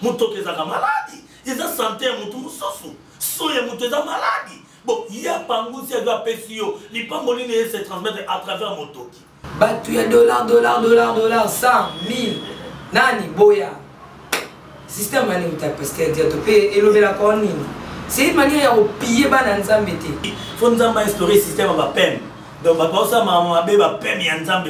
moto qui est malade. Ils ont santé à moto moussosu. Soya moto est malade. Bon, il y a pas un goût si elle doit PCO. Les pambolines se transmettre à travers moto. Bah, tu as $, 100 000. Nani, boya. Système mani uta parce que tu as payé et le la cornine. C'est une manière de piller bananzambe. Il faut nous explorer le système à peine. Donc, ma ça m'a dit que peine yanzambe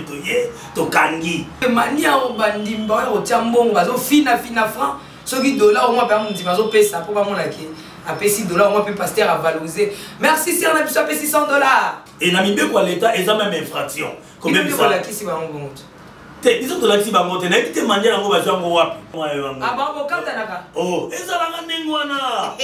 to kangi. Manière au bandimba au tiambon, bazo fina franc. Ceux qui $, au moins per mon dimazo paye ça pour pas mon laquer. Après $, au moins peut passer à valoriser. Merci si on a pu payer $600. Et Namibé quoi l'État ils ont même infraction. Combien de ça? Qui c'est pas mon compte. Ils ont de la tiba monte. N'a été manière à moi bazo wapi. Ah bon quand t'as oh, ezalanga ningwana.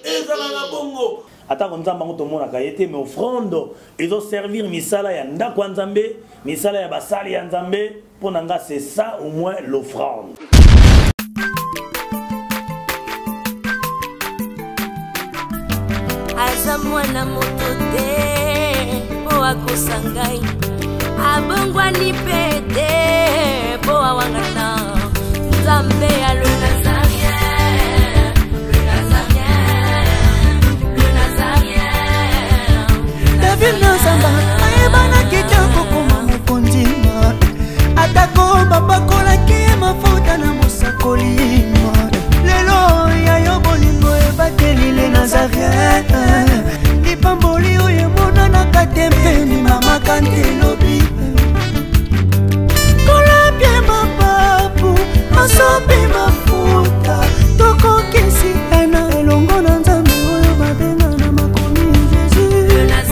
Ezalanga bongo. Ata konzamba ngo tomona ka yete mais offrande ils ont servir misala ya ndako nzambe, misala ya basali ya nzambe pour nanga c'est ça au moins l'offrande. Aza mwana moto te po akosangai abongwa ni pete po awangana nzambe ya le Nazarien, le Nazarien, le Nazarien. David Nazamba ayebana kitoko koma mokondima atako babakolaki mafuta na mosakolima lelo yayo bolingo ebateli le Nazarien lipamboli oyo emonanaka te mpeni mama kantelobi kolapie mapapu masopi mafuta tokokisi ena elongo na nzambe oyo babenga na makomi Jésus.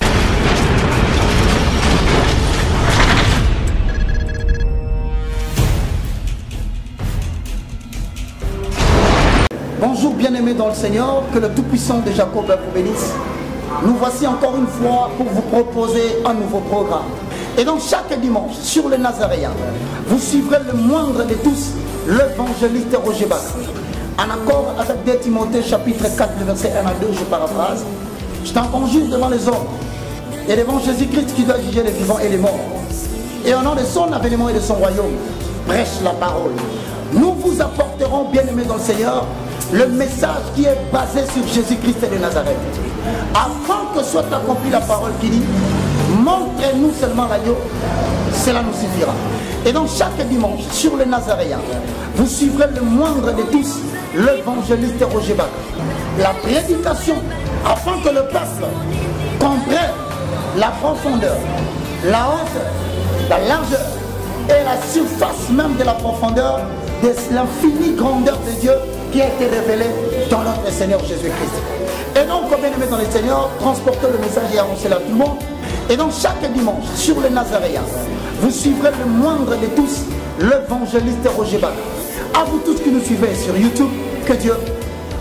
Bonjour bien-aimés dans le Seigneur, que le Tout-Puissant de Jacob vous bénisse. Nous voici encore une fois pour vous proposer un nouveau programme. Et donc chaque dimanche, sur le Nazaréen, vous suivrez le moindre de tous, l'évangéliste Roger Bac. En accord avec 2 Timothée chapitre 4, verset 1 à 2, je paraphrase. Je t'en conjure devant les hommes et devant Jésus-Christ qui doit juger les vivants et les morts. Et au nom de son avènement et de son royaume, prêche la parole. Nous vous apporterons, bien-aimés dans le Seigneur, le message qui est basé sur Jésus-Christ de Nazareth. Afin que soit accomplie la parole qui dit, montrez-nous seulement l'agneau, cela nous suffira. Et donc chaque dimanche, sur le Nazaréen, vous suivrez le moindre de tous, l'évangéliste Roger Bac. La prédication, afin que le peuple comprenne la profondeur, la hauteur, la largeur et la surface même de la profondeur de l'infinie grandeur de Dieu qui a été révélée dans notre Seigneur Jésus-Christ. Et donc, comme bien aimé dans le Seigneur, transportez le message et annoncez-le à tout le monde. Et donc, chaque dimanche, sur le Nazaréen, vous suivrez le moindre de tous, l'évangéliste Roger Bac. À vous tous qui nous suivez sur YouTube, que Dieu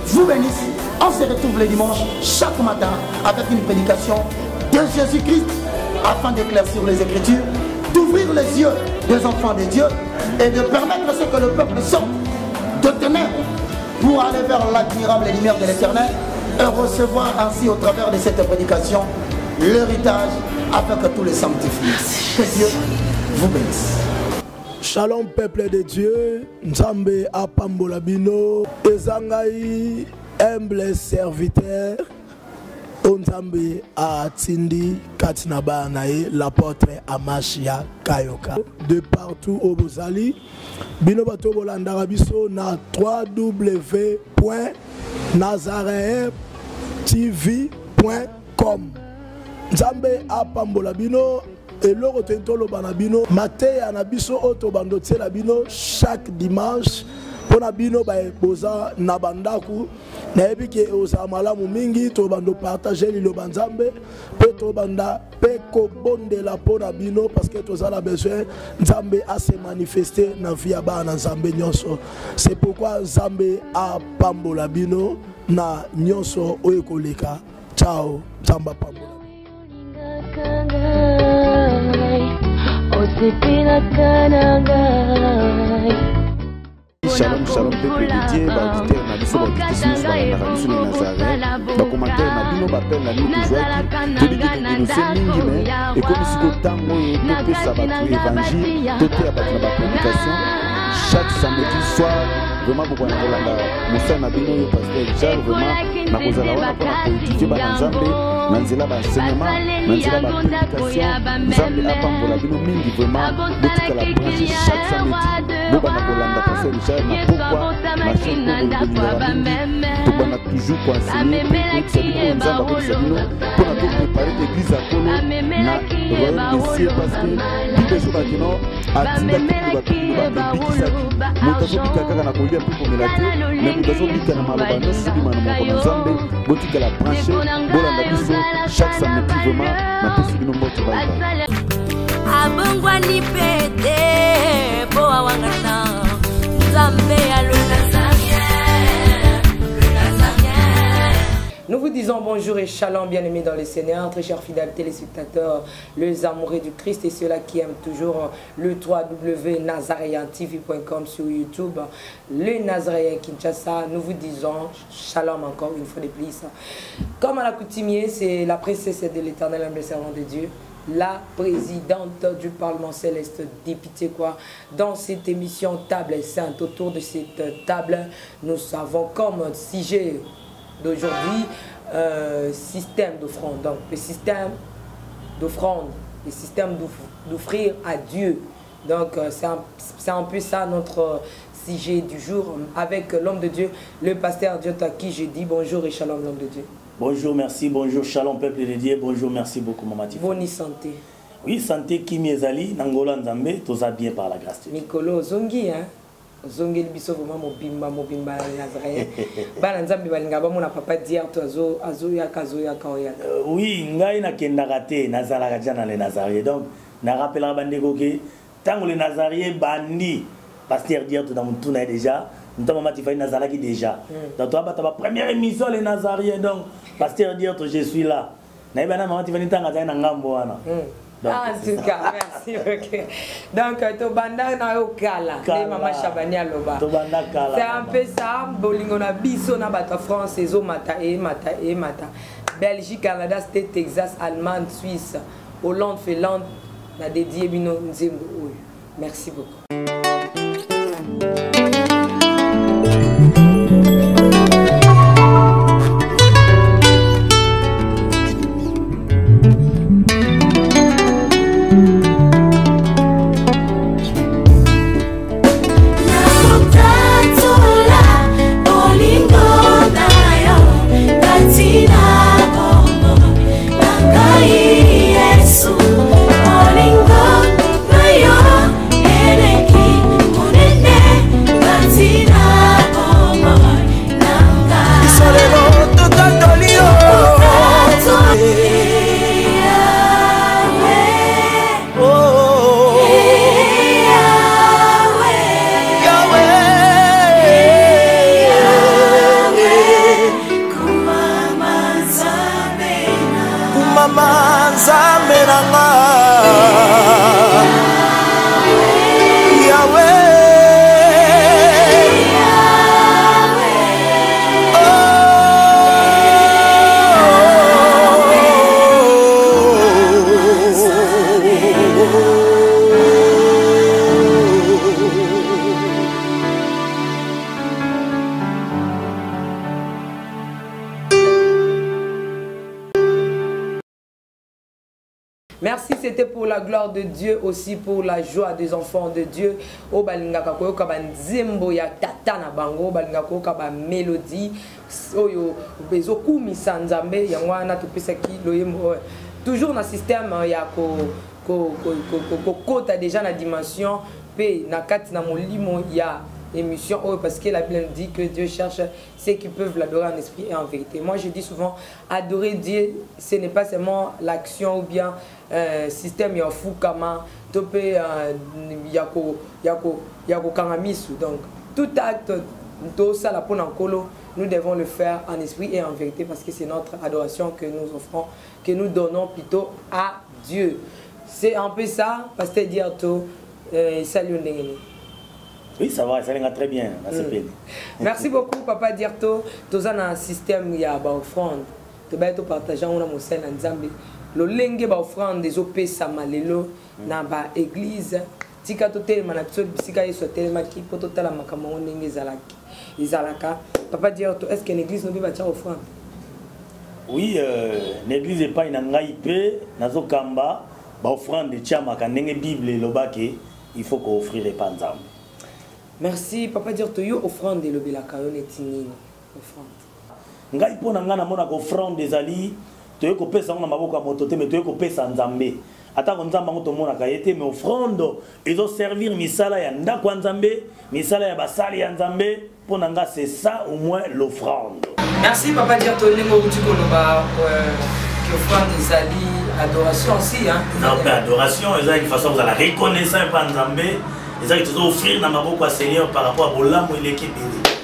vous bénisse. On se retrouve le dimanche, chaque matin, avec une prédication de Jésus-Christ, afin d'éclaircir les Écritures, d'ouvrir les yeux des enfants de Dieu et de permettre à ce que le peuple sorte de ténèbres pour aller vers l'admirable lumière de l'Éternel et recevoir ainsi au travers de cette prédication l'héritage afin que tous les sanctifient. Que Dieu vous bénisse. Shalom peuple de Dieu, Nzambe apambola bino, ezangai humble serviteur, Nzambe atindi katinaba nae l'apôtre Amashia Kayoka. De partout au Bozali, bino bato bolandaka biso na www.nazareentv.com. Nzambe apambola bino. Et l'eau tentolo banabino, maté anabiso auto bandoté labino chaque dimanche pour nabino ba boza nabandaku na ebike oza malamu mingi to bando partager lilo banzambe pe to banda pe ko bonde la po nabino parce que to za besoin nzambe a se manifester na via ba na nzambe nyonso. C'est pourquoi nzambe a pambola bino na nyonso oyekoleka. Ciao, nzamba pambola. Shalom, shalom, peuple de Dieu, auditeur na biso bautiste nyonso balandaka biso na Nazareth, bakomantere na bino bapele na bino tozwaki tolingi todenonse mingi me ekomi siko ntango oyo topesa bato évangile toteya bato na baprédication chaque samedi soir vraiment beaucoup na kolanda musa na bino yo pasteur Richard vraiment na kozala wana pour politiquer ba nzambe na nzela ba enseignement na nzela ba prédication nzambe apambola bino mingi vraiment botika la branche chaque samedi boba na kolanda pasteur Richard na pourquoi na chaîne de mingi tobana toujours kwa enseigner pour nzamba ko sabino pour na préparer l'église à Kolo na royaume de cieux parce que bible so bakino atinda kitu bakisaki mutazo bikaka na kolia pour komela te na mutazo bikana maloba no sibima na moko na nzambe botika la branche bolanda biso chaque samedi vraiment na pesi bino mbote bye abongwa ni pete po awangana nzambe alona samia. Nous vous disons bonjour et shalom, bien-aimés dans le Seigneur, très chers fidèles téléspectateurs, les amoureux du Christ et ceux-là qui aiment toujours le www.nazareantv.com sur YouTube, le Nazaréen Kinshasa. Nous vous disons shalom encore une fois de plus. Comme à l'accoutumée, c'est la princesse de l'Éternel, humble servant de Dieu, la présidente du Parlement céleste, députée quoi, dans cette émission Table Sainte. Autour de cette table, nous avons comme sujet d'aujourd'hui système d'offrande. Donc le système d'offrande, le système d'offrir à Dieu. Donc c'est un peu ça notre sujet du jour avec l'homme de Dieu, le pasteur Dieu à qui je dis bonjour et shalom l'homme de Dieu. Bonjour, merci, bonjour, shalom peuple de Dieu, bonjour, merci beaucoup Maman Tifa. Bonne santé. Oui, santé qui m'ezali, Nangola Nzambe, tout ça bien par la grâce de Dieu. Nicolo Zongi, hein? Zongi biso vraiment mobimba Nazaréen. Bana Nzambe balinga ba mona papa dire to azo ya kaoya. Oui, ngai na kendaka te nazalaka jana les Nazaréens. Donc na rappelera bandeko ke tango les Nazaréens bandi pasteur dire tout dans mon tourne déjà. Nous avons fait Nazaraki déjà. Donc toi ta première émission les Nazaréens donc pasteur dire je suis là. Na bana mama tifani tanga na ngambo wana. En tout cas, merci. Okay. Donc, Tobanda na Okala, Maman Chabani Aloba. C'est un peu ça. Bolingo na biso na bata France, ezo mata. Belgique, Canada, State, Texas, Allemagne, Suisse, Hollande, Finlande, na dédié bino nzembo. Merci beaucoup. Merci, c'était pour la gloire de Dieu, aussi pour la joie des enfants de Dieu. O balingaka koyoka ba nzembo ya tata na bango, balingaka koyoka ba mélodie, oyo bezo kumisa nzambe yango wana topesaki loyembo. Toujours na système ya kota déjà na dimension pe na kati na molimo ya émission parce que la Bible dit que Dieu cherche ceux qui peuvent l'adorer en esprit et en vérité. Moi je dis souvent, adorer Dieu ce n'est pas seulement l'action ou bien système ya fukama topé yako kangamisu. Donc tout acte tout ça la pour nkolo, nous devons le faire en esprit et en vérité parce que c'est notre adoration que nous offrons, que nous donnons plutôt à Dieu. C'est un peu ça, pasteur Diarto, salut Ndengeni. Oui, ça va, ça va très bien. Merci beaucoup, Papa Diarto. Tous un système, il y a une offrande. Tu vas partager un mot en Nzambe. Le lingue ba offrande des OP Samalelo dans l'église tika totelema na biso bisika yesu atelemaki mpo totala makambo yango ndenge ezalaka. Papa Diorto, est-ce que l'église nobe batia offrande? Oui, l'église est pas une engaïpe, nazo kamba, ba offrande de tiamaka ndenge Bible lobake, il faut qu'on offrir les panzam. Merci Papa Diorto, yo offrande lobelaka yo netini offrande. Ngai pona ngana mona ko offrande des ali, toye ko pesa ngona maboko moto te mais toye ko pesa nzambe. Ata ko nzamba ngo tomona ka yete mais offrande ezo servir misala ya ndako nzambe, misala ya basali ya nzambe, pona nga c'est ça au moins l'offrande. Merci Papa Diorto, lengo utiko loba que offrande des ali adoration aussi hein. Non, mais adoration, c'est une façon de la reconnaissance par nzambe, c'est que tu dois offrir na maboko Seigneur par rapport à bolam ou l'équipe.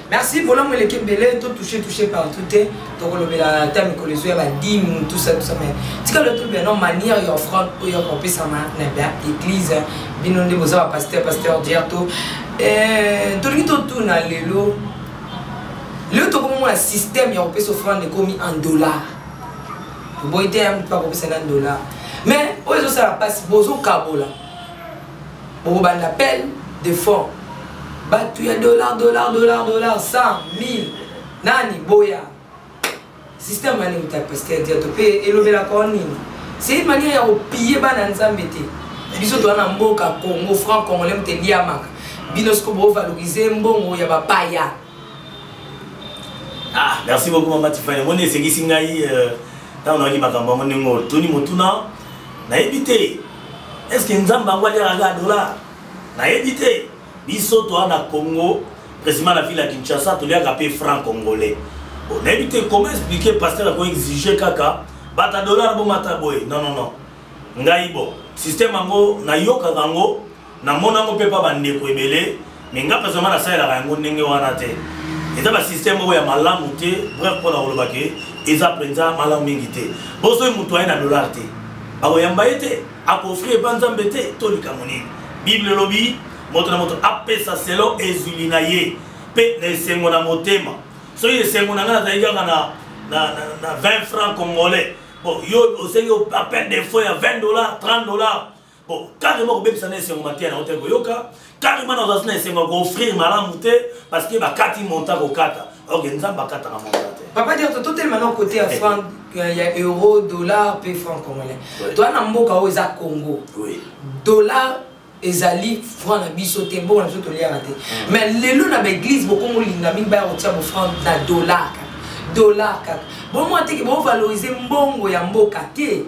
Merci pour l'homme l'équipe belé, tout touché par tout est. Donc le la thème que les yeux va dire tout ça mais tu vois le tout bien non manière y offrande pour y accomplir ça bien église binon de boza pasteur Diorto tout le tout na lelo le tout comme un système y a offert offrande commis en dollars bon était un peu comme ça en dollars mais aux ça la passe bozo kabola bon ban l'appel de fonds tu as dollars, 100 000, nani, boya. Système mani ou ta pasteur Diorto et lever la cornine. C'est une manière de piller banan zambete. Biso to na mboka Congo, franc congolais mte liamak. Binosco bo valoriser mbongo ya bapaya. Ah, merci beaucoup Maman Tiffany. Mon c'est qui singai dans on a dit makambo monengo toni motuna na ebité. Est-ce que nzamba ngwa ya dollar? Na ebité. Biso to na Congo, précisément la ville à Kinshasa, tu l'as appelé franc congolais. On a évité comment expliquer pasteur a exigé kaka, bata dollar bo mata boy. Non. Ngai bo. Système ango na yoka kango, na mona ngo pepa bande ko ebele, mais nga précisément la salle la ngo ndenge wana te. Et ça ba système bo ya malamu te, bref pour la rolobake, ils apprennent malamu mingi te. Boso mutu na dollar te. Ba yamba ete, a offrir banzambe te, to likamoni. Bible lobby moto apesa selo ezulina ye pe ne sengo na motema so ye sengo na ngana zaïga na 20 francs congolais bon yo osengo appel des fois ya 20 $, 30 $. Bon carrément ko bebisa na sengo matia na hotel ko yoka carrément na zasna sengo ko offrir malamu te parce que ba kati monta ko kata ok nzamba kata na monta te. Papa Diorto totalement non côté à franc il y a euro dollar pe franc congolais toi na mboka o za Congo oui dollar ezali franc na biso te bon na biso to liara te mais lelo na l'église beaucoup molinga mingi ba otia bo franc na dollar kaka bon moi te ke bon valoriser mbongo ya mboka te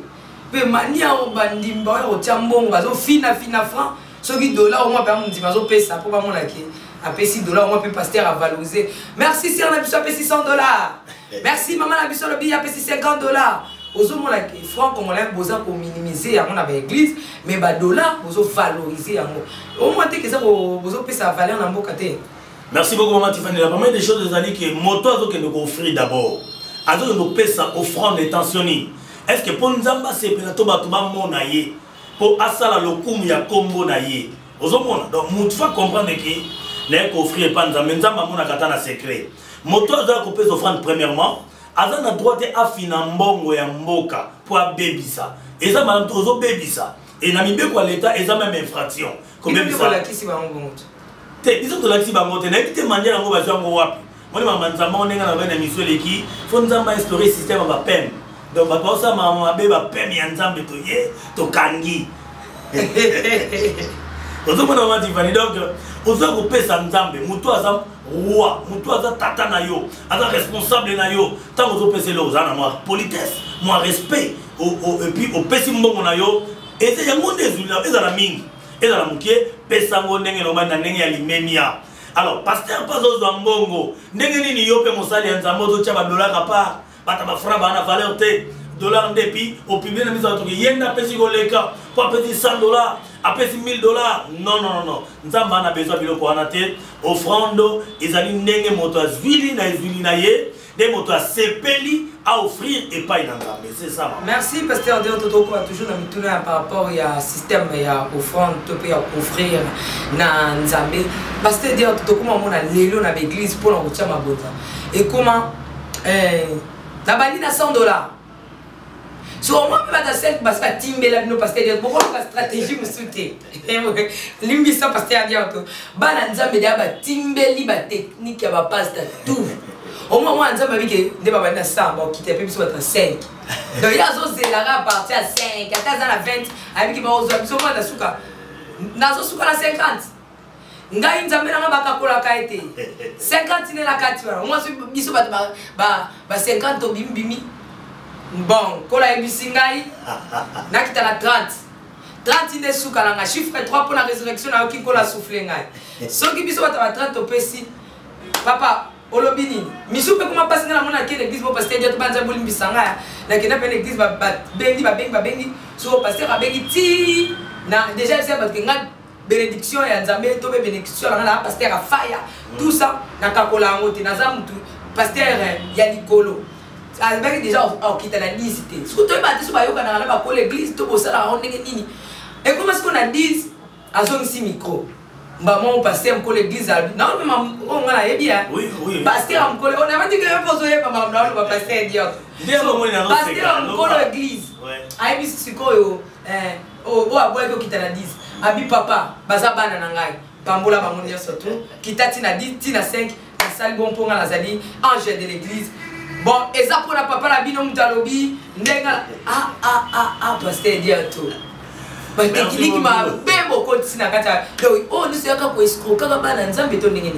pe mania o bandimba o otia mbongo bazo fina franc soki dollar au moins pa mundi bazo pesa po ba mona ke apesi dollar au moins pe pasteur a valoriser merci sir na biso apesi $100 merci maman na biso le billet apesi $50 Ozo mona ke franc congolais boza pour minimiser yango na ba église mais ba dollar bozo valoriser yango au moins te que ça bozo pesa valeur na mboka te. Merci beaucoup Maman Tiffany. La première des choses des alliés que moto azo que nous offrir d'abord azo nous pesa offrande intentionné. Est-ce que pour nzamba c'est penato ba tuba mona ye pour asala lokumu ya kombo na ye ozo mona donc mutu fa comprendre que les offrir pas nzamba mona kata na secret moto azo ko pesa offrande premièrement Azana droit de afina mbongo ya mboka pour bebisa. Eza madame tozo bebisa. Et na mibeko à l'état eza même infraction. Comme bebisa la kisi ba mbongo. Te biso to la kisi ba ngote na ebite mania ngo ba jango wapi. Moni mama nzamba onenga na bana miso leki, fo nzamba instaurer système ba pem. Donc ba bosa mama be ba pem ya nzambe to ye to kangi. Ozo mona Maman Tiffany donc ozo ko pesa nzambe mutu azam roi, mutu aza tata na yo, aza responsable na yo, tant ozo pesa lo zana moi politesse, moi respect et puis au pesi mbongo na yo et c'est yango ndezula ezala mingi. Ezala mukie pesa ngo ndenge no bana ndenge ya limemia. Alors pasteur pazo zo mbongo, ndenge nini yo pe mosali ya nzambo zo tia ba dollar pa, bata ba franc ba na valeur te. Dollar ndepi au public na miso to yenda pesi go leka, pour pesi $100 après $1000 non nzamba na besoin biloko wana te offrande ezali ndenge moto azwili na ye des moto sepeli à offrir et pas une nzambe c'est ça merci pasteur Diorto toko toujours na mituna par rapport ya système ya offrande to pe ya offrir na nzambe pasteur Diorto toko mona lelo na l'église pour la kotia mabota et comment na bandi na $100 Sur moi, je vais faire parce que Timbe là, nous parce que beaucoup de stratégie me soutient. L'immission parce que y a tout. Bananza me dit bah Timbe li ba technique ya ba passe tout. Au moins moi Nzamba dit que ne va pas ça, bon quitter puis sur 5. Donc il y a zo zelara à partir à 5, à la 20, avec qui va aux hommes, moi na suka. Na zo suka na 50. Ngai Nzamba na ba kakola kaite. 50 ne la 4. Moi biso ba 50 au bimi. Bon, kola ebisingai nakita na 30. 30 ine suka na chiffre 3 pour la résurrection na oki kola souffler ngai. Soki biso bata 30 opesi. Papa, olobini. Misu pe kuma passer na mona ke l'église bo pasteur Dieu banza bolimbi sanga. Na ke na pe l'église ba bengi so pasteur a bengi ti na déjà c'est parce que ngai bénédiction ya Nzambe to be bénédiction na pasteur a fire. Tout ça na kakola ngote na za mutu pasteur ya likolo. Avec déjà on quitte la licité. Ce que tu as dit sur Bayoka dans la l'église, tu bosses là on est nini. Et comment est-ce qu'on a dit à son micro? Bah moi on passait à l'église non mais on a eu bien. Oui oui. Pasteur on a dit que on posait pas maman on va passer dire. Pasteur on l'église. Ouais. Aïe bis c'est quoi oh aboye ko quitte la 10. Abi papa baza bana na ngai. Pambola ba mon surtout quitte tina 10 tina 5 la salle bon pour la zali ange de l'église. Bon, et ça pour la papa la bino mutalobi, nenga pasteur dia tout. Ba technique ma bebo ko tsina kata. Oh, nous c'est ka ko escroc ka bana Nzambe to ngeni.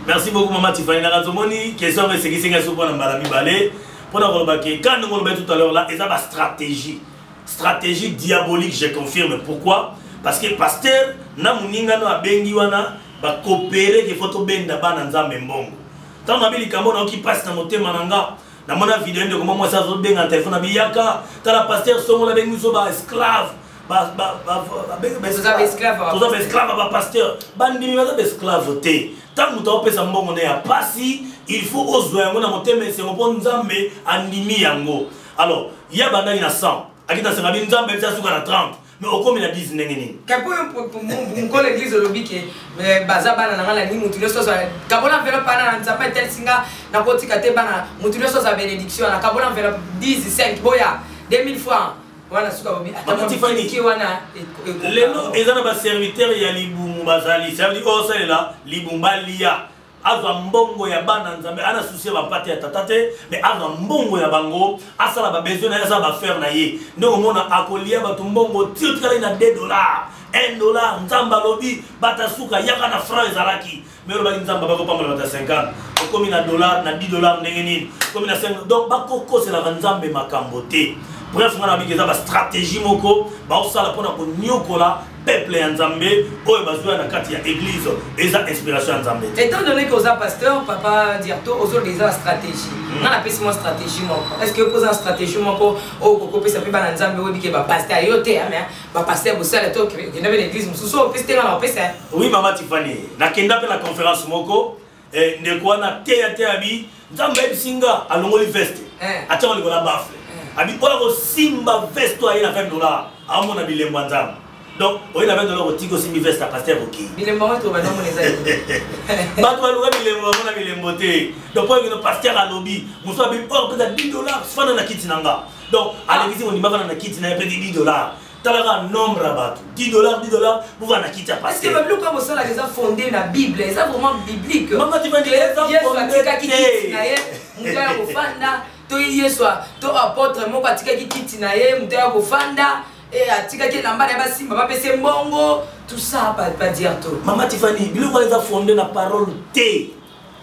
Merci beaucoup maman Tiffany na razomoni, question mais c'est qui singa sopo na mbala mibale. Pour na koloba ke quand nous ngolba tout à l'heure là, et ça ba stratégie. Stratégie diabolique, je confirme pourquoi? Parce que pasteur na muninga no abengi wana ba coopérer ke photo benda bana Nzambe mbongo. Tant na bili kambo na ki passe na motema nanga. Na mona vidéo de comment moi ça zo benga téléphone na biyaka ta la pasteur songo la bengi so ba esclave ba esclave ba pasteur bandi mi ba esclave te tant muta opesa mbongo na ya pasi il faut ozwa yango na motema se ngopon Nzambe andimi yango. Alors il y a bandani na 100 akita senga bi Nzambe ça suka na 30 mais au comme il a dit nengeni kapo pour l'église lobby que bazaba na ngala ni mutu leso ça kabola enveloppe na Nzambe tel singa na kotika te bana mutu leso ça bénédiction na kabola enveloppe 10 5 boya 2000 francs wana suka bobi Tiffany ki wana lelo ezana ba serviteur ya libumu bazali ça veut dire oh ça là libumba lia azwa mbongo ya bana Nzambe ana souci ba pate ya tatate mais azwa mbongo ya bango asala ba besoin na ça ba faire na ye ndoko mona akolia ba tumbongo titre na $2 $1 Nzamba lobi bata suka yaka na francs ezalaki mais ba Nzamba ba ko pamela bata 50 comme na dollar na $10 ndenge nini comme na 5 donc ba koko c'est la Nzambe makambote. Bref on a mis ça ba stratégie moko ba osala pona ko nyokola peuple ya Nzambe oyo bazwa na kati ya église eza inspiration ya Nzambe. Étant donné que oza pasteur papa Diarto ozo déjà stratégie. On a appelé moi stratégie moko. Est-ce que vous posez une stratégie moko o ko pesa pe ba Nzambe o bike ba pasteur yote mais ba pasteur bosala to que na l'église mususu o pesa na pesa. Oui maman Tiffany na kenda pe la conférence moko ndeko na te abi Nzambe bisinga alongoli veste. Acha ngoli kola bafle. Abi ola ko simba veste to ayina $20 amona bilembo Nzambe. Donc, on a $20 au tigo si mi veste à pasteur ok. Il est mort tout maintenant mon les Ba to aluga bilembo mona bilembo te. Donc pour que pasteur a lobby, muso abi or peut-être $10 fana na kiti nanga. Donc à l'église on dit bavana na kiti na peut $10. Talaga nombre abatu. $10 pour va na kiti à pasteur. Est-ce que le comme ça là déjà fondé la Bible, c'est vraiment biblique. Maman tu vas dire ça fondé kiti na ye, mutaya kufanda, to yeswa, to apôtre moko atika kiti na ye, mutaya kufanda. Et atika ki lamba na basimba ba pese mbongo tout ça pas dire tout. Maman Tiffany biloko les a fondé na parole te.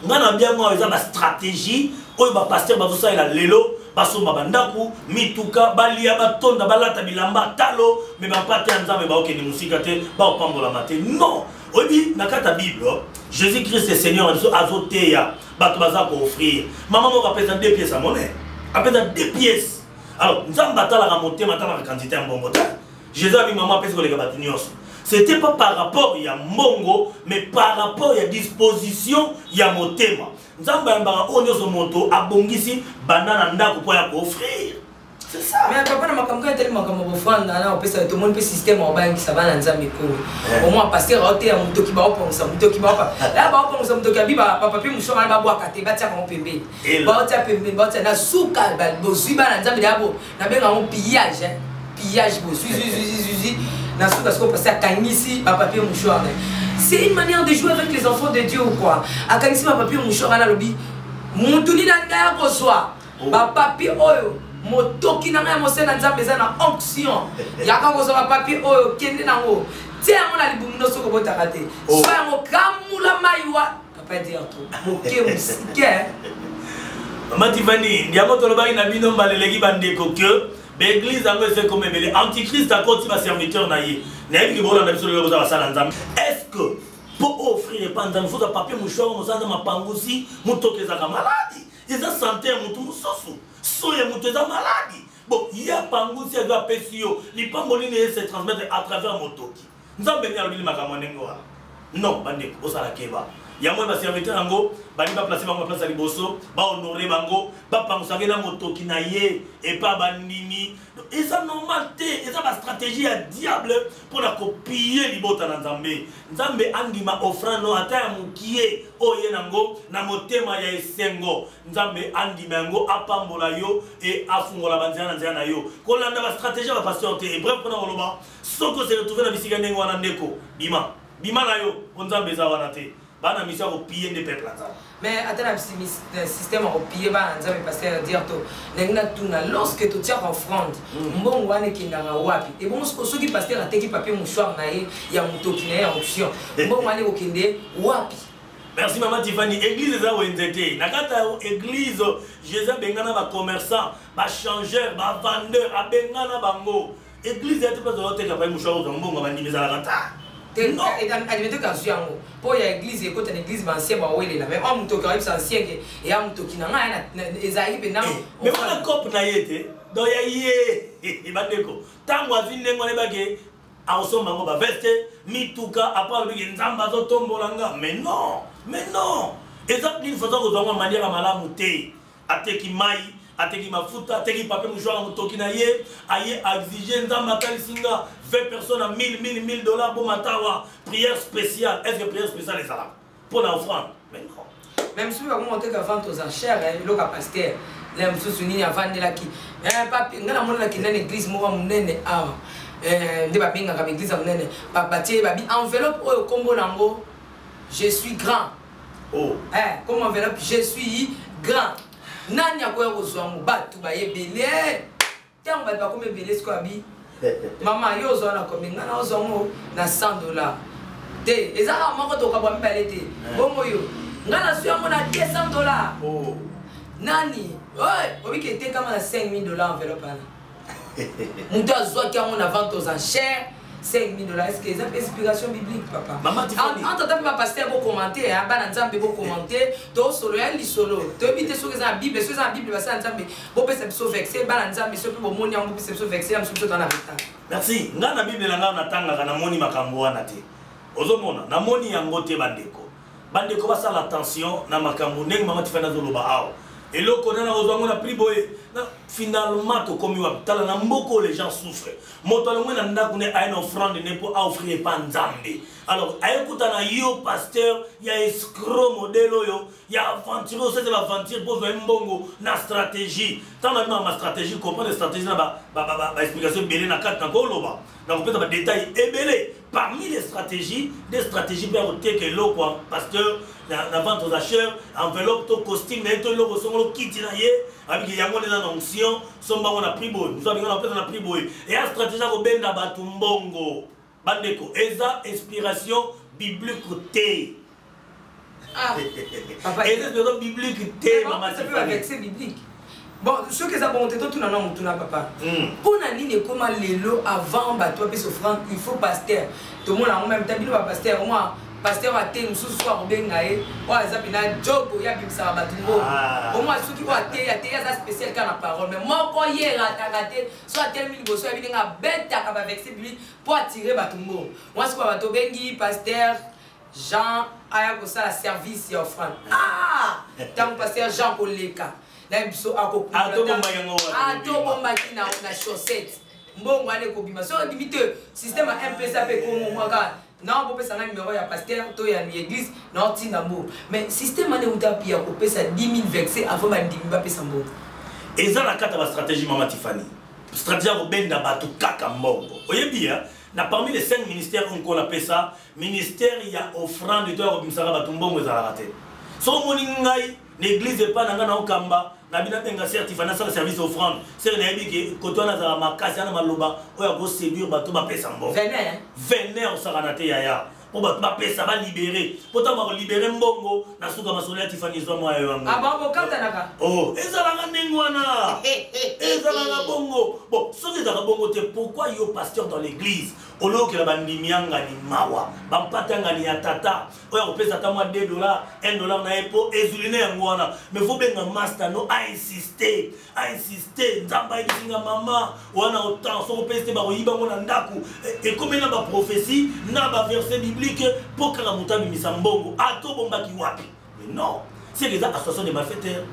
Ngana bien moi ils ont la stratégie oyo ba pasteur ba ça ila lelo basomba bandaku mituka balia batonda balata bilamba talo mais ba pate Nzambe ba okeni musika te ba opambola mate non. Obi na kata Bible Jésus Christ est Seigneur azoteya bato baza ko offrir. Maman mo rapesa 2 pièces à monnaie. Apesa 2 pièces. Alors, nous avons battu la montée, maintenant la quantité en bongo. Jésus a dit maman parce que les gars c'était pas par rapport à Mongo, mais par rapport à disposition à Motema. Nous avons battu on y moto à Bongisi banana ndako pour offrir. C'est ça. Mais papa na makambo ya tellement comme offrande na opesa tout monde peut système au banque ça va na nzambe ko. Au moins pasteur ote ya mutoki ba oponsa mutoki ba pa. Là ba oponsa mutoki abi ba papa pi musho na ba bwa kate ba tia ko pembe. Ba tia pembe ba tia na suka ba bozui ba na nzambe dabo na benga on pillage pillage bozui na suka sko pasteur kangisi ba papier musho na. C'est une manière de jouer avec les enfants de Dieu ou quoi. A kangisi ba papier musho na lobi mutuni na ngaya ko soa. Ba papier oyo motoki na ngai mose na nzambe za na onction yaka kozwa papier oyo kende nango tia ngo na libumu no soko botaka te soya ngo kamula maiwa papa dire to moke musike Mativani ndiamo tolobaki na bino mbaleleki bandeko que l'église ango ese comme bele antichrist akoti ba serviteur na ye na yebi bola na biso lelo za basala nzambe. Est-ce que pour offrir pas nzambe faut papier mouchoir mosanza mapangusi mutokeza ka maladi eza santé ya mutu musofu soye mutu eza maladi. Bon, il y a pangusi ya pesio li pamboli ne se transmettre à travers motoki. Nzambe ni alobili makambo nengo wana. Non, bande osala keba. Ya moi ba serviteur ngo bali ba placer bango place liboso, ba honorer bango, ba pangusange na motoki na ye et pas bandini. Et ça normal té, et ça ba stratégie à diable pour la copier libota na Nzambe. Nzambe andima offrande no ata ya mukie oye nango na motema ya esengo. Nzambe andima ngo apambola yo et afungola banzana nzana na yo. Kolanda ba stratégie ba pasteur té. Bref pour na koloba, soko se retrouver na bisika ndengo wana ndeko. Bima. Bima na yo, Nzambe za wana té. Bana mission au piller des peuples là. Mais attends un système au piller ba nzambe pasteur dire to nengna tuna lorsque tu tiens offrande mbongo wane kindanga wapi et bon ce qui pasteur a teki papier mouchoir na ye ya mutoki na ya option mbongo wane okende wapi. Merci maman Tiffany. Église za wenzete. Nakata église Jésus bengana ba commerçant, ba changeur, ba vendeur, a bengana bango. Église ete pas de teka papier mouchoir za mbongo ba ndimeza la kata. Non. Et dans admettons qu'en soit en pour y a église écoute une église ancienne bah oui là mais on mutoki arrive ancien et on mutoki na na ezali pe na mais on a cop na yete do ya ye ibandeko tango azinde ngone bake a osomba ngo ba veste mituka après le nzamba zo tombolanga mais non exactement il faut que vous ayez manière malamu te ateki mai ateki mafuta ateki papier mouchoir mutoki na ye aye exiger nzamba kalisinga 20 personnes à 1000 dollars pour matawa prière spéciale. Est-ce que prière spéciale est ça là pour l'offrande? Mais non. Même si vous montrez que vente aux enchères le pasteur les monsieur souligné avant de la qui papi ngana mona ki na l'église mo munene awa nde ba benga ka église munene ba batie ba bi enveloppe o kombo nango je suis grand. Oh comme enveloppe je suis grand. Nani akoya kozwa mu batu ba yebele tango ba comme belé ce ko abi maman yo zo na komi ngana ozo mo na $100 te ezaka moko to kabwa mbale te bongo yo ngana suya mo na $200 oh nani oi obike te kama na $5000 enveloppe là muto azwa ki on a vente aux enchères $5000 est-ce que c'est inspiration biblique papa en tant que pasteur pour commenter hein bana nzambe pour commenter to solo ya li solo to bité so que ça bible so ça bible ça nzambe bo pesa biso vexé bana nzambe so po moni ngo pesa biso vexé am so dans la vita. Merci ngana bible na ngana tanga kana moni makambo wana te ozomona na moni yango te bandeko basala attention na makambo ndenge mama tifana zoloba awo eloko nana ozwango na prix boye finalement to komi wa tala na mboko les gens souffrent moto le mwana ndako ne a une offrande ne pour offrir pas nzambe alors ayekuta na yo pasteur ya escroc modelo yo ya aventure c'est de l'aventure pour jouer mbongo na stratégie tant na stratégie comprendre stratégie na ba explication belé na carte na koloba na kopeta ba détail ebelé parmi les stratégies des stratégies pour que lo quoi pasteur na vente aux acheteurs enveloppe to costume et to logo songolo kiti na ye avec yango na onction somba on a pris boy nous avons on a pris boy et la stratégie ko benda batu mbongo bandeko eza inspiration biblique te papa eza inspiration biblique te maman ça peut avec c'est biblique bon ce que ça bonté tout na non tout na papa pour na nini comment lelo avant ba toi peso franc il faut pasteur tout le monde en même temps bino ba pasteur moi pasteur a té mususu soir benga e o azapi na job ya bimsa batumbo au moins ceux qui va té ya ça spécial quand la parole mais moko yera takate soit tel mille bosso ya binga beta ka ba vexer lui pour attirer batumbo moi ce ko ba to bengi pasteur Jean aya ko ça service ya offrande tant pasteur Jean Koleka na biso bomaki na chaussette mbongo ale kobima so limite système a MPSA pe ko mwaka na bo pesa na numéro ya pasteur to ya église na tinda mbo mais système ane utapi ya ko pesa 10 000 vexé avant ba ndimi ba pesa mbo eza la kata ba stratégie Mama Tiffany stratégie ko benda batu kaka mbongo oyebia na parmi les 5 ministères on la pesa ministère ya offrande to ya ko batu mbongo eza la raté so moni ngai l'église pas nanga na okamba na bina benga certificat na service offrande c'est na yebiki koto na za makasi na maloba oya go séduire bato ba pesa mbongo vénère saranate yaya pour bato ba pesa ba libérer pourtant ba libérer mbongo na suka masolia Tiffany zo moya yango ababo kata naka oh ezala ngengwana ezala bongo bon so ezala bongo te pourquoi yo pasteur dans l'église au lieu que la bandimianga ni mawa bampatanga ni atata oya kopesa ta moi $2 $1 na epo ezuline yangwana mais faut benga master no a insister nzamba isinga mama wana autant so kopesa ba koyiba ngona ndaku et comme na ba prophétie na ba verset biblique pour que la mutabi misambongo ato bombaki wapi mais non c'est les associations de malfaiteurs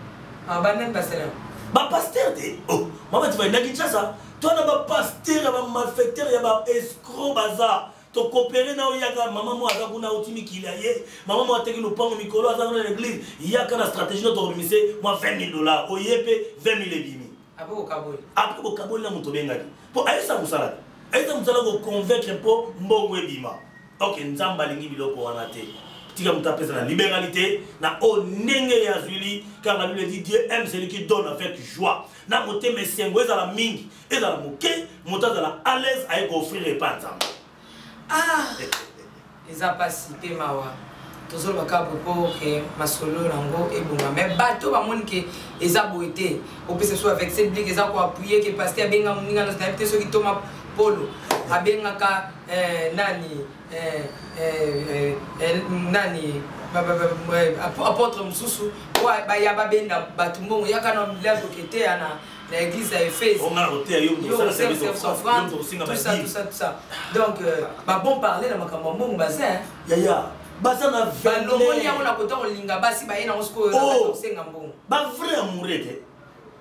ah ba nem pasteur ba pasteur de oh Mama Tiffany na Kinshasa toi na ba pasteur ba malfaiteur ya ba escroc bazar to coopérer na oyaka maman moi aza kuna otimi kilaye maman moi ateki lopango mikolo aza dans l'église yaka na stratégie to remise moi $20 000 oyepe 20 000 ebimi après ko kaboli na muto bengaki po ayesa musala ko convaincre po mbongo ebima OK nzamba lingi biloko wana te tika mutapesa na libéralité na onenge ya zuli car la Bible dit Dieu aime celui qui donne avec joie na moté mesengo ezala mingi ezala moke mutazala à l'aise à offrir repas nzamba ah les a pas cité mawa toujours le cas pour que masolo nango et bon mais bateau ba moni que les a boité au peut soit avec cette blique ça pour appuyer que pasteur benga muninga na peut ceux qui toma polo abenga ka nani nani apôtre mususu ba ya ba benda batumbo yaka na mila dokete ana l'église a fait on a roté yo ça donc ba bon parler na makambo mbongo bazin yaya basa na balomoni yango na kota olinga basi ba yena osko na senga mbongo ba vrai amourete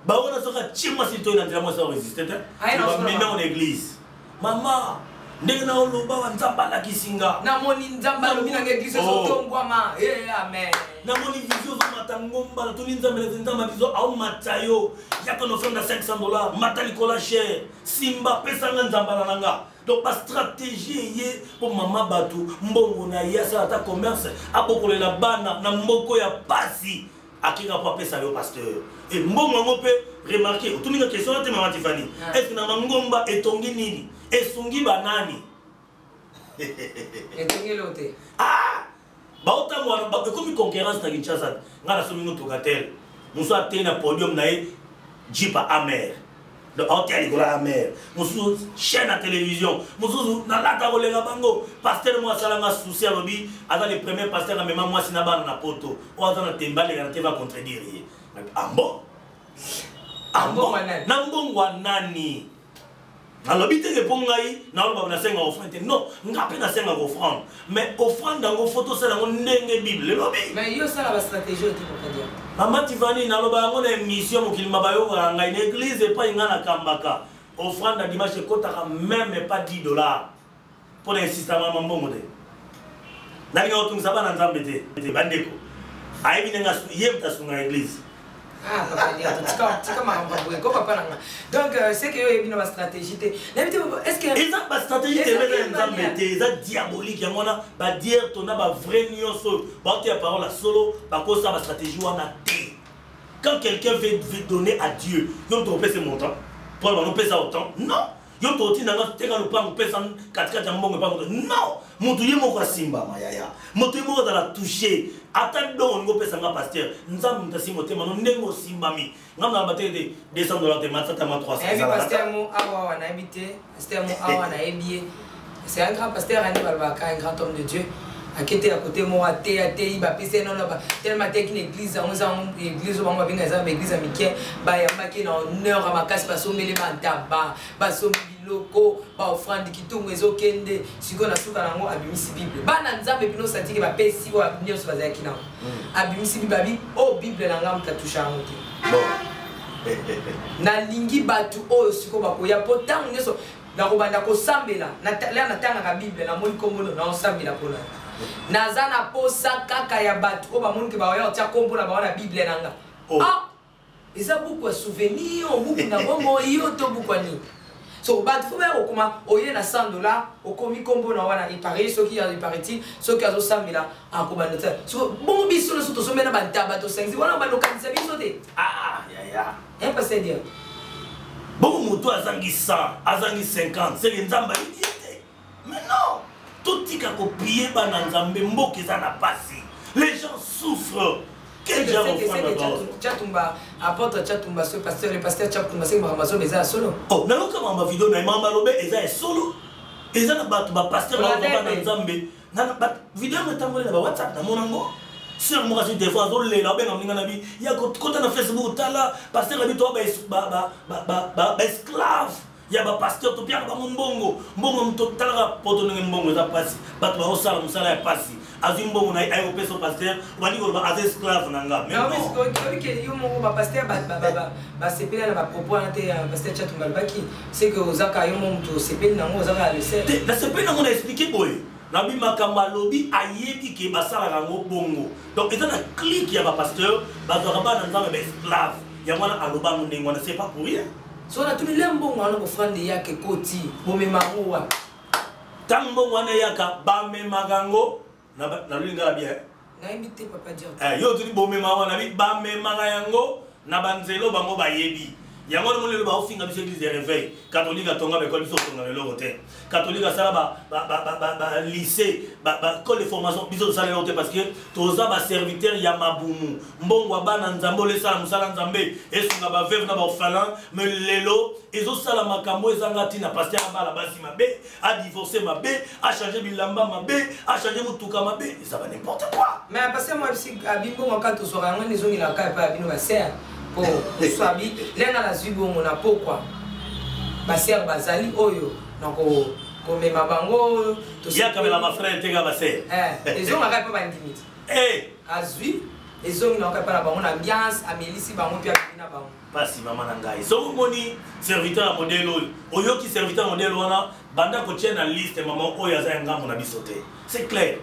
ba ona soka chima sito na ndira mo sa résister te ba mena en église mama ndenge na oloba wa nzamba la kisinga na moni nzamba lo mina ngéglise so tongwama amen na moni vision zo matangomba na tuni nzamba bizo au matayo yaka no offrande $500 matali kola cher simba pesa nga nzamba na nanga donc ba stratégie ye pour mama batu mbongo na yasa ata commerce abokolela bana na mboko ya pasi akika pa pesa yo pasteur et mbongo ngo pe remarquer otuninga question te Mama Tiffany est-ce que na ngomba etongi nini esungi banani etongi lote ah baota mwana ba comme concurrence na Kinshasa ngala somingo tokatel muso atena podium na e jipa amer le hôtel gola amer muso chaîne à télévision muso na lata kolenga bango pasteur moi salanga souci alobi aza le premier pasteur même moi sinaba na poto o aza na tembale na te va contredire ambo na mbongo nani alobi te pongai na oloba na senga offrande non ngape na senga offrande mais offrande ngo photo sala ngo ndenge bible lobi mais yo sala ba stratégie te pour dire Mama Tiffany na loba ngo na émission mokilima bayo nga une église pas ngana kambaka offrande dimanche kotaka même pas $10 pour insister mama mbongo te na nga otungisa bana nzambe te bandeko ayebi nga yemta sunga église ah papa tika mambo ko papa nanga donc c'est que yo ebina ba stratégie te est-ce que eza ba stratégie te beza nzambe te eza diabolique ya mona ba dire tona ba vrai nyonso ba te parole la solo ba ko sa ba stratégie wana te quand quelqu'un veut donner à Dieu yo to pesa montant pour ba no pesa autant non yo to tina nga teka lo pango pesa katika ya mbongo pango non mutu yemo kwa simba mayaya mutu yemo za la toucher ata don ngo pesa nga pasteur nzambe mutasi motema no ndengo simbami ngam na batete $200 te matata ma 300 et pasteur mo awa na habité pasteur mo awa na ebie c'est un grand pasteur ane balbaka un grand homme de Dieu akete à côté moi athée ba pese non ba tellement technique église on a église ba binga za église amike ba yambaki na honneur à makasi ba someli ba taba ba someli loko ba offrande kitungu ezokende siko na suka nango abimisi bible bana nzambe bino satiki ba pesi wa nyonso bazaki na abimisi bible abi o bible na ngam katusha ngote bon na lingi batu oyo siko bakoya potang nyeso na kobanda kosambela na tanga ka bible na moni kombono na osambela pona nazana posa kaka ya batu o ba moni ke ba ya tia kombo na ba na bible nanga ah eza buku ya souvenir buku na bongo yo to buku ni so batu fo ba okoma oye na $100 okomi kombo na wana ipare soki ya ipareti soki azo sambela akobanda ta so bon biso na soto somena ba ntaba to 5 wana ba lokanisa biso te ya pas c'est dire bon moto azangi 100 azangi 50 c'est les nzamba idiote mais non tout tika copier bana nzambe mboki za na pasi les gens souffrent quel genre de Tchatumba apôtre Tchatumba ce pasteur le pasteur Tchatumba c'est mamazo beza solo oh na loka mamba vidéo na mamba lobe eza solo eza na bato ba pasteur ba bana nzambe na vidéo metambola na ba WhatsApp na monango sur moi je des fois zolé la benga mninga nabi ya kota na Facebook tala pasteur abi to ba esclave ya ba pasteur to pia ba mbongo mto tala poto ngi mbongo za pasi bato ba osala musala ya pasi azimbongo na ayo peso pasteur wani ko ba az esclave nanga mais non parce que yo mo ba pasteur ba sepela na ba propos ante pasteur Tchatumba baki c'est que ozaka yo mo mto sepela nango ozaka le ser la sepela nango na expliquer boy nabi makamba lobi ayebi ke basala rango bongo donc étant un clic ya ba pasteur bazora ba nzambe ba esclave ya mwana aloba ndingo na c'est pas pour rien so na tuni lembo ngwana bo frande yake koti bo memago wa tambo ngwana yaka ba memagango na linga bien na invité papa dire yo tuni bo memago na bi ba memaga yango na banzelo bango bayebi yango le monde ba ofinga biso église de réveil catholique atonga ba école biso tonga le lote catholique sala ba lycée ba école de formation biso sala lote parce que toza ba serviteur ya mabumu mbongo bana nzambo le sala musala nzambe esunga ba veuve na ba orphelin mais lelo ezo sala makambo ezanga tina pasteur bala basi mabe a divorcer mabe a changer bilamba mabe a changer mutuka mabe ça va n'importe quoi mais pasteur moi si abimbo ngaka to sora ngani zongi la ka pa bino ba ser pour swabi lenga la zibo mona pourquoi ba ser bazali oyo nako komema bango to ya kamela ma frère tega ba ser ezo ngaka pa ba intimite azui ezo ngaka pa na bango na ambiance amelisi bango pia bina bango pasi mama na ngai so moni serviteur modèle oyo ki serviteur modèle wana banda ko tiena liste mama oyo za ngambo na bisote c'est clair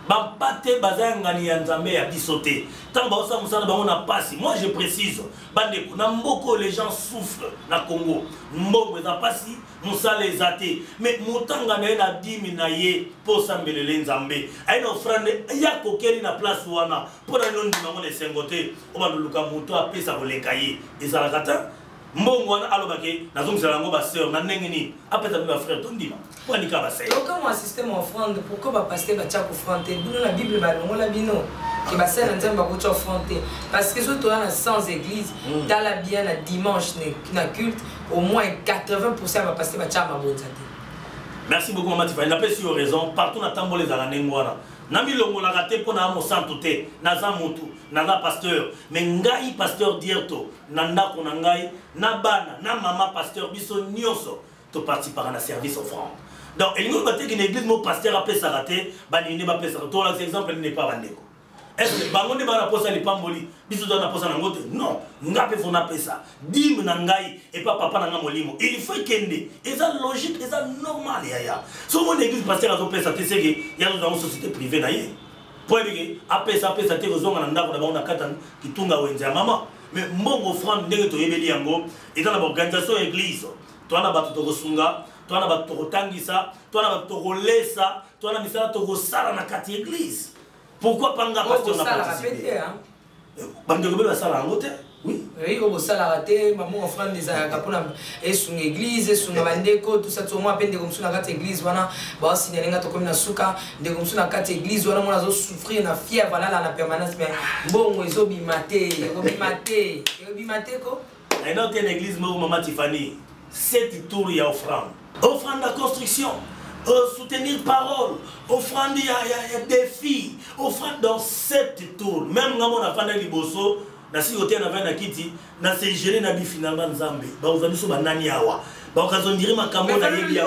bapate bazangani ya nzambe ya bisote tant ba osa musala bango na pasi moi je précise bande na mboko les gens souffrent na Congo mbongo za pasi musala ezate mais mutanga na ena 10 na ye po sambelele nzambe aina offrande ya kokeli na place wana pona nondi bango le sengote o banduluka muto apesa koleka ye ezala kata mbongo wana alobake nazongisa lango ba sœur na ndenge ni apesa ba frère tondima pour ni ka ba sœur donc comment un système offrande pourquoi ba pasteur ba tcha offrande bino na bible ba longola bino ki ba sœur nzambe ba ko tcha offrande parce que surtout na sans église dans la bien la dimanche na culte au moins 80% ba pasteur ba tcha ma bonzate merci beaucoup maman Tiffany na pesi yo raison partout na tambole za la nengwana na milongo la raté pona mo santo te na za mutu na na pasteur mais ngai pasteur dierto na ndako na ngai na bana na mama pasteur biso nyonso to participer na service offrande donc il nous batté une église mo pasteur a pesa raté ba ni ba pesa to la exemple n'est pas bandeko est-ce que bango ne ba na posa li pamboli biso na posa na ngote non ngape fona pesa dim na ngai et pas papa na nga molimo il faut kende et ça logique et ça normal ya so mon église pasteur a pesa te sege ya dans une société privée na ye pour que apesa te kozonga na ndako na bango na kata kitunga wenza mama mais mbongo offrande ndenge to yebeli yango et dans la organisation église to na bato to kosunga to na bato to tangisa to na bato to kolesa to na misala to kosala na kati église. Pourquoi pas nga pasteur na participer bande ko bela sala ngote oui au sala raté maman offrande des akapona et son église son bandeko tout ça tout moi pende comme sur la carte église wana ba signalenga to comme na suka de comme sur la carte église wana mona zo souffrir na fièvre là na permanence mais bongo ezo bimate ko et dans une église mo maman Tiffany 7 tours ya offrande de la construction soutenir parole, offrande, il y a défi, offrande dans 7 tours. Même quand on a fait des liboso, na si hôtel na vana kiti, na se géré na bi finalement Nzambe. Ba uzami so banani awa. Ba okazondiri makambo na yebi ya.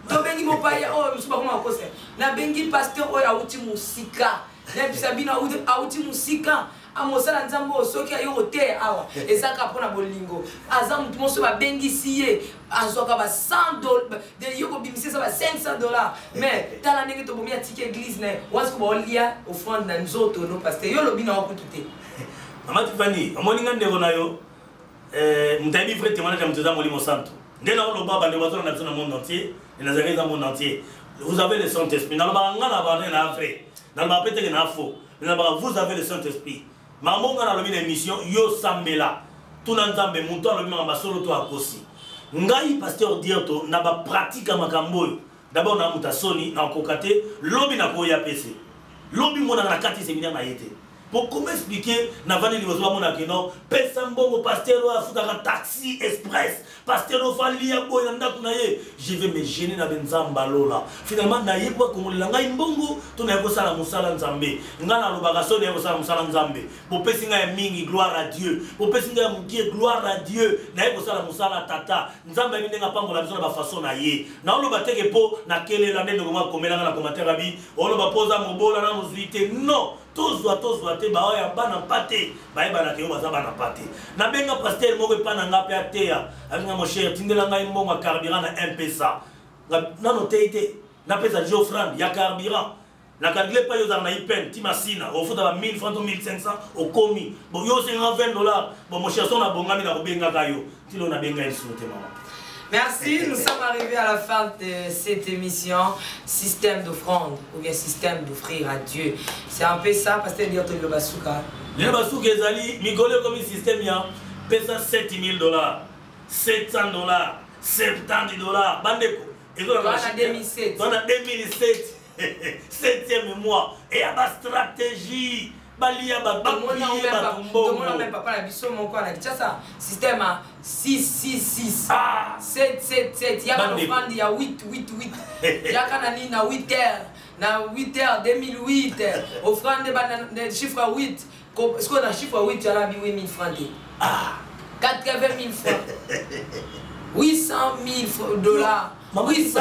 To bengi mo pa ya oh msuba koma kose. Na bengi pasteur o ya uti musika. Na bisabina auti musika. Amosala Nzambo soki ayo hôtel awa. Ezaka pona bolingo. Azam mutu moso ba bengi siye. Azoka ba $100 de yoko bimise ça ba $500. Mais tala ndenge to bomia ticket église na. Wansko ba olia offrande na nzoto no pasteur. Yo lobi na okutute. Mama Tiffany, amoninga ndeko nayo mutabi vrai témoignage ya mtuza molimo santo. Ndena lo baba ne bazo na biso na monde entier, et na zaka za monde entier. Vous avez le Saint-Esprit. Na ba ngana ba na vrai. Na ba pete na faux. Na ba vous avez le Saint-Esprit. Mamonga na lobi na émission yo sambela. Tuna Nzambe muntu alobi ngamba solo to akosi. Ngai pasteur Dierto na ba pratique makambo. D'abord na mutasoni na kokate lobi na ko ya PC. Lobi mona na kati séminaire na yete. Pour comment expliquer, Navani Libozo Monakino, Pessambo, pasteur, un taxi express, pasteur, je vais me gêner dans Benzamba Lola. Finalement, naïe quoi comme le langage mbongo, tu n'as pas ça la musala nzambe. Ngana lo bagaso n'as pas ça la musala nzambe. Pour pesinga mingi gloire à Dieu. Pour pesinga mukie gloire à Dieu. N'as pas ça la musala tata. Nzambe ni n'enga pas mon la besoin de façon naïe. Na lo bateke po na kele la nende ngoma komela na commentaire abi. On lo bapoza mobola na musuite. Non. Tous doit te ba ya bana pate ba ba na ke ba za bana pate na benga pasteur moko pa na ngape atea alinga mon cher tindela ngai mbonga carburant na M-Pesa na no teite na pesa Geoffrand ya carburant na calcule pa yo za na ipen timasina au futa ba 1000 francs 1500 au komi bon yo c'est $20 bon mon cher son na bongami na benga kayo tilo na benga insulté maman. Merci, nous sommes arrivés à la fin de cette émission, système d'offrande ou bien système d'offrir à Dieu. C'est un peu ça, parce que dire le Basuka. Le Basuka est Migolé comme système, il y a $7,000, $700, $70. Bandeko. Et on a 2007. On a 2007. 7e mois. Et il y a ma stratégie. Balia ba papier ba tumbongo. Tout le monde papa la biso mon quoi na ça système 666 777 il y a pas d'offrande il y a 888 il y a kanani na 8h na 8h 2008 offrande de chiffre 8 est-ce qu'on a chiffre 8 tu as la 8000 francs 80 000 francs 800 000 dollars $800.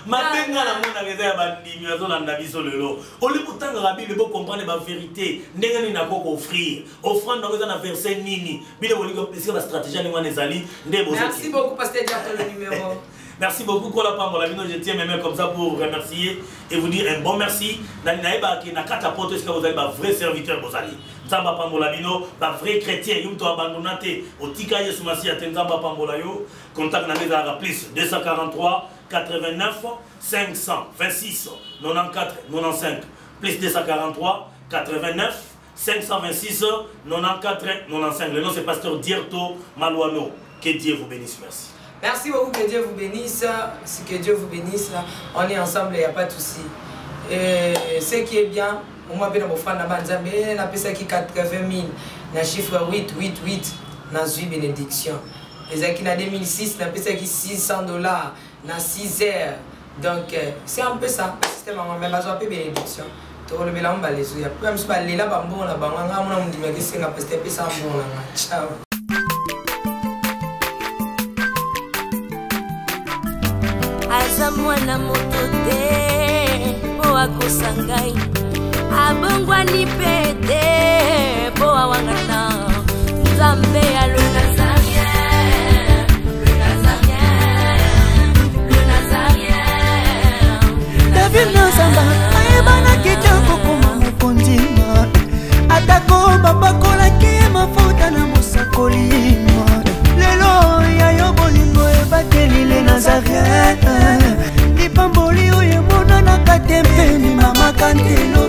Mabenga na mona ngeza ya bandimi azolanda biso lelo oli kutanga rabile bo comprendre ba vérité ndenge ni na ko offrir offrande ngeza na verset nini bile boli ko pesa ba stratégie ni wana ezali ndebo. Merci beaucoup pasteur Dierto le numéro. Merci beaucoup Kola Pambola Bino, je tiens mes mains comme ça pour remercier et vous dire un bon merci. Dans naïba qui na kata porte est-ce que vous avez un vrai serviteur Bozali. Nzamba Pambola Bino, un vrai chrétien, yum to abandonate au tika Yesu Masi à Nzamba Pambola yo, contact na neza plus 243 89 526 94 95 plus 243 89 526 94 95. Le nom c'est pasteur Dierto Malouano. Que Dieu vous bénisse, merci. Merci beaucoup, que Dieu vous bénisse. Que Dieu vous bénisse. On est ensemble, il n'y a pas de souci. Ce qui est bien, moi, je vais faire un qui 80 000, le chiffre 888, dans une bénédiction. Les qui en 2006, on a qui $600, dans 6 heures. Donc, c'est un peu ça. Le système, on a besoin de bénédiction. Tu vas le mélanger dans les yeux. Puis, je vais aller là-bas, je vais aller là-bas, ciao. Aza mwana moto te po akosa ngai abongwani pete po awangata Nzambe ya le Nazarien, le Nazarien, le Nazarien. David Nzamba ayebana kete kokoma mokondima atako babakolaki mafuta na mosakolima lelo yayo bolingo ebateli le Nazarien lipamboli oyo emonanaka te mpeni mama kantelo